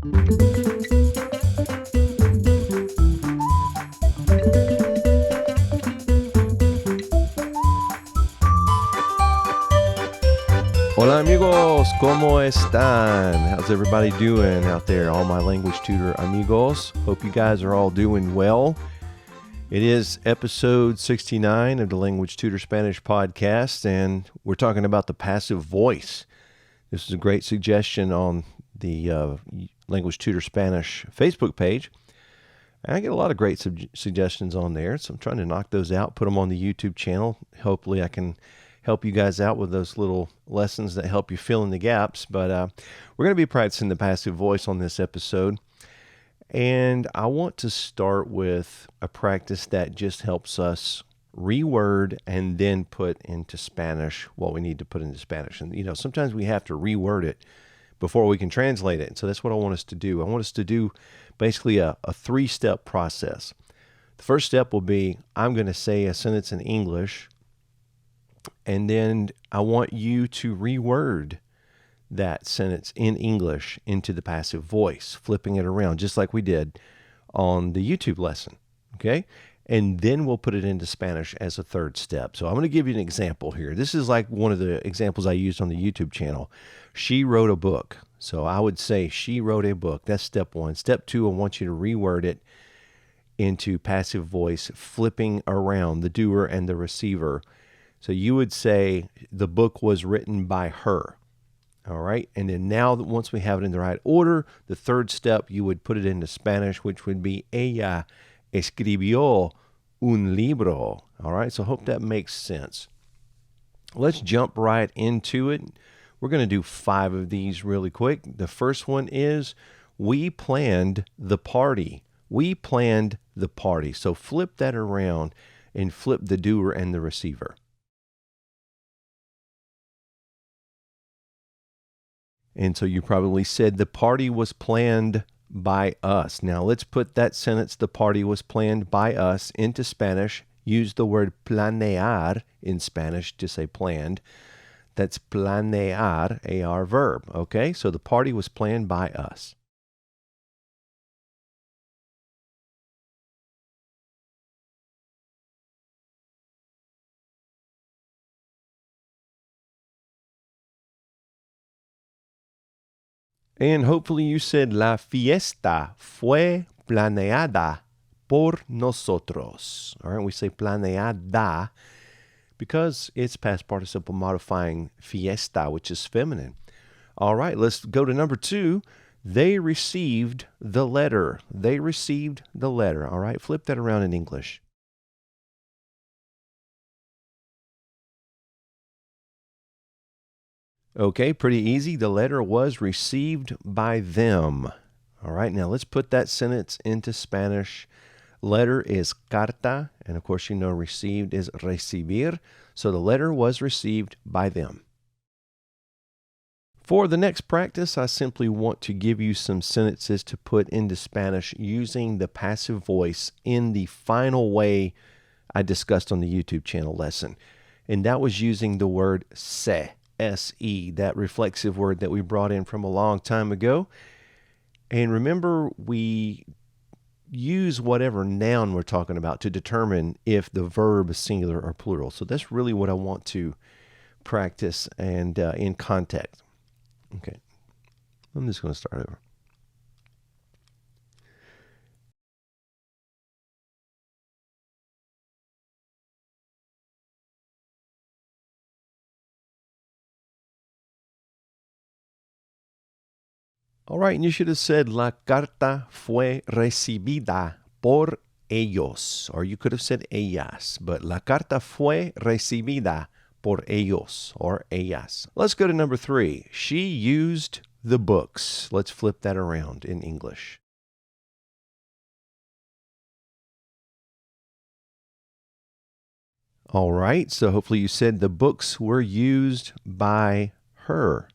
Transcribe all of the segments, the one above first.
Hola amigos, ¿cómo están? How's everybody doing out there? All my language tutor amigos. Hope you guys are all doing well. It is episode 69 of the Language Tutor Spanish podcast, and we're talking about the passive voice. This is a great suggestion on the Language Tutor Spanish Facebook page. And I get a lot of great suggestions on there, so I'm trying to knock those out, put them on the YouTube channel. Hopefully I can help you guys out with those little lessons that help you fill in the gaps. But we're going to be practicing the passive voice on this episode. And I want to start with a practice that just helps us reword and then put into Spanish what we need to put into Spanish. And, sometimes we have to reword it before we can translate it. And so that's what I want us to do. I want us to do basically a three-step process. The first step will be, I'm going to say a sentence in English, and then I want you to reword that sentence in English into the passive voice, flipping it around just like we did on the YouTube lesson, okay? And then we'll put it into Spanish as a third step. So I'm going to give you an example here. This is like one of the examples I used on the YouTube channel. She wrote a book. So I would say she wrote a book. That's step one. Step two, I want you to reword it into passive voice, flipping around the doer and the receiver. So you would say the book was written by her. All right. And then now that once we have it in the right order, the third step, you would put it into Spanish, which would be ella escribió un libro. All right. So I hope that makes sense. Let's jump right into it. We're going to do 5 of these really quick. The first one is, we planned the party. We planned the party. So flip that around and flip the doer and the receiver. And so you probably said the party was planned by us. Now let's put that sentence, the party was planned by us, into Spanish. Use the word planear in Spanish to say planned. That's planear, AR verb. Okay, so the party was planned by us. And hopefully you said la fiesta fue planeada por nosotros. All right, we say planeada because it's past participle modifying fiesta, which is feminine. All right, let's go to number 2. They received the letter. They received the letter. All right, flip that around in English. Okay, pretty easy. The letter was received by them. All right, now let's put that sentence into Spanish. Letter is carta, and of course, received is recibir. So the letter was received by them. For the next practice, I simply want to give you some sentences to put into Spanish using the passive voice in the final way I discussed on the YouTube channel lesson. And that was using the word se. S-E, that reflexive word that we brought in from a long time ago. And remember, we use whatever noun we're talking about to determine if the verb is singular or plural. So that's really what I want to practice and in context. Okay, I'm just going to start over. All right, and you should have said, la carta fue recibida por ellos. Or you could have said ellas, but la carta fue recibida por ellos or ellas. Let's go to number 3. She used the books. Let's flip that around in English. All right, so hopefully you said the books were used by her.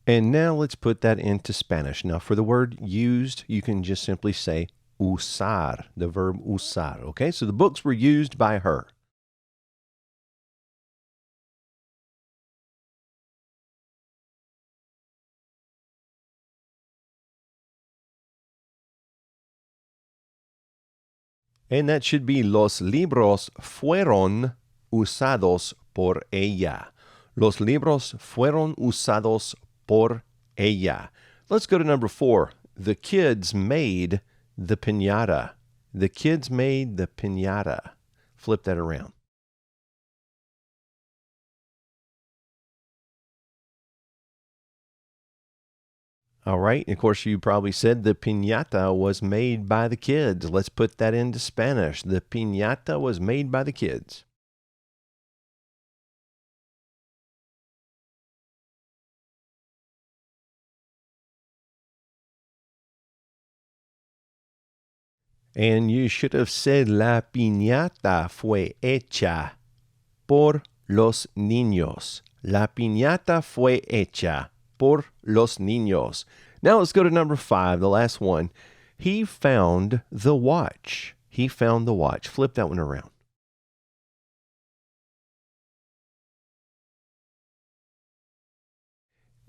And now let's put that into Spanish. Now for the word used, you can just simply say usar, the verb usar. Okay, so the books were used by her. And that should be los libros fueron usados por ella. Los libros fueron usados por ella. Let's go to number 4. The kids made the piñata. The kids made the piñata. Flip that around. All right. Of course, you probably said the piñata was made by the kids. Let's put that into Spanish. The piñata was made by the kids. And you should have said la piñata fue hecha por los niños. La piñata fue hecha por los niños. Now let's go to number 5, the last one. He found the watch. He found the watch. Flip that one around.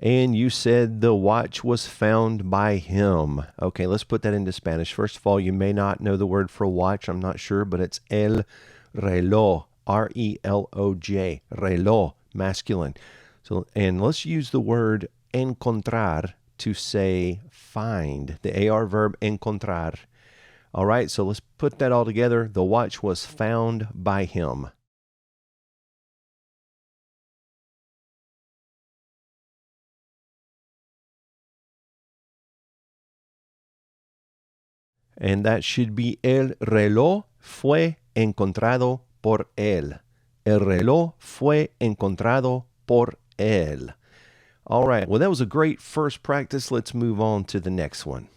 And you said the watch was found by him. Okay, let's put that into Spanish. First of all, you may not know the word for watch. I'm not sure, but it's el reloj. R-E-L-O-J. Reloj, masculine. So, and let's use the word encontrar to say find. The AR verb encontrar. All right, so let's put that all together. The watch was found by him. And that should be el reloj fue encontrado por él. El reloj fue encontrado por él. All right, well, that was a great first practice. Let's move on to the next one.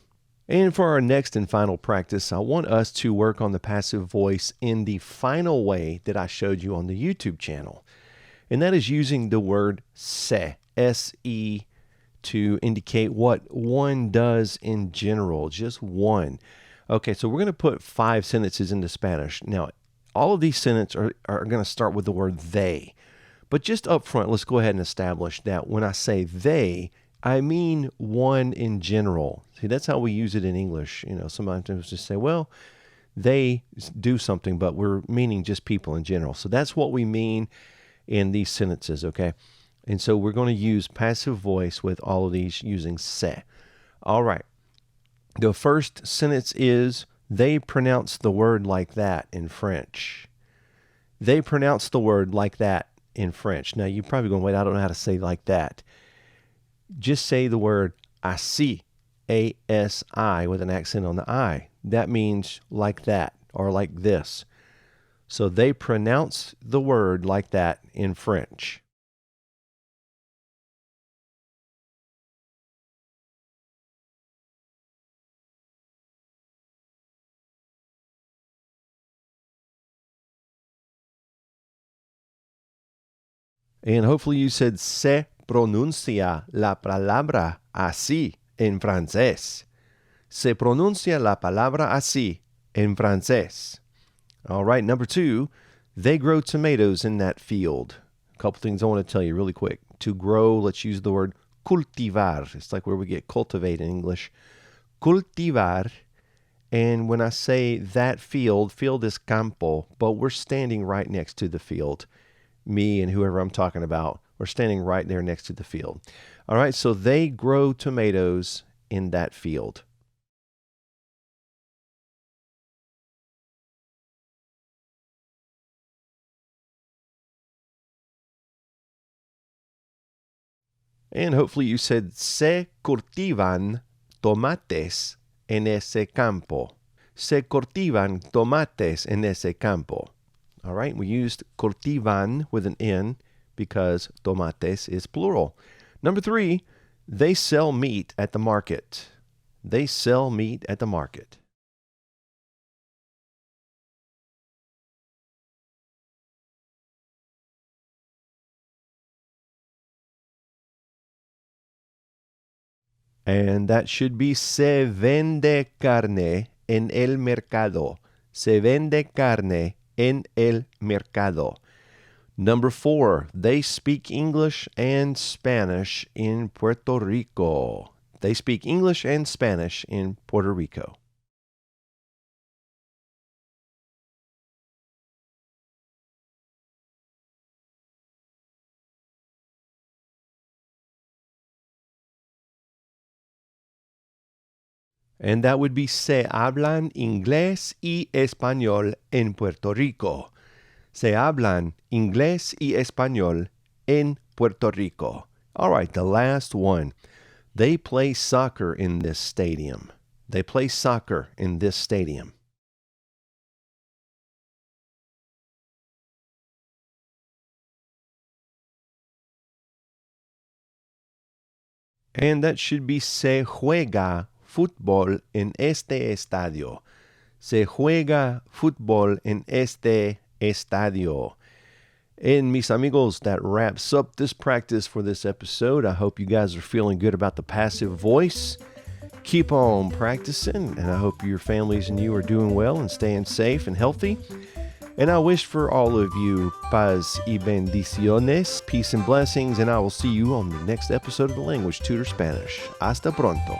And for our next and final practice, I want us to work on the passive voice in the final way that I showed you on the YouTube channel. And that is using the word se, S-E, to indicate what one does in general, just one. Okay, so we're going to put 5 sentences into Spanish. Now, all of these sentences are going to start with the word they. But just up front, let's go ahead and establish that when I say they, I mean one in general. See, that's how we use it in English. You know, sometimes just say, well, they do something, but we're meaning just people in general. So that's what we mean in these sentences, okay? And so we're going to use passive voice with all of these using se. All right. The first sentence is, they pronounce the word like that in French. They pronounce the word like that in French. Now, you're probably going, wait, I don't know how to say like that. Just say the word así, A-S-I, with an accent on the I. That means like that or like this. So they pronounce the word like that in French. And hopefully you said se pronuncia la palabra así en francés. Se pronuncia la palabra así en francés. All right, number 2, they grow tomatoes in that field. A couple things I want to tell you really quick. To grow, let's use the word cultivar. It's like where we get cultivate in English. Cultivar. And when I say that field is campo, but we're standing right next to the field. Me and whoever I'm talking about, we're standing right there next to the field. All right, so they grow tomatoes in that field. And hopefully you said, se cultivan tomates en ese campo. Se cultivan tomates en ese campo. All right, we used cultivan with an N because tomates is plural. Number 3, they sell meat at the market. They sell meat at the market. And that should be se vende carne en el mercado. Se vende carne en el mercado. Number 4, they speak English and Spanish in Puerto Rico. They speak English and Spanish in Puerto Rico. And that would be se hablan inglés y español en Puerto Rico. Se hablan inglés y español en Puerto Rico. All right, the last one. They play soccer in this stadium. They play soccer in this stadium. And that should be se juega fútbol en este estadio. Se juega fútbol en este estadio. And mis amigos, that wraps up this practice for this episode. I hope you guys are feeling good about the passive voice. Keep on practicing, and I hope your families and you are doing well and staying safe and healthy. And I wish for all of you paz y bendiciones, peace and blessings, and I will see you on the next episode of the Language Tutor Spanish. Hasta pronto.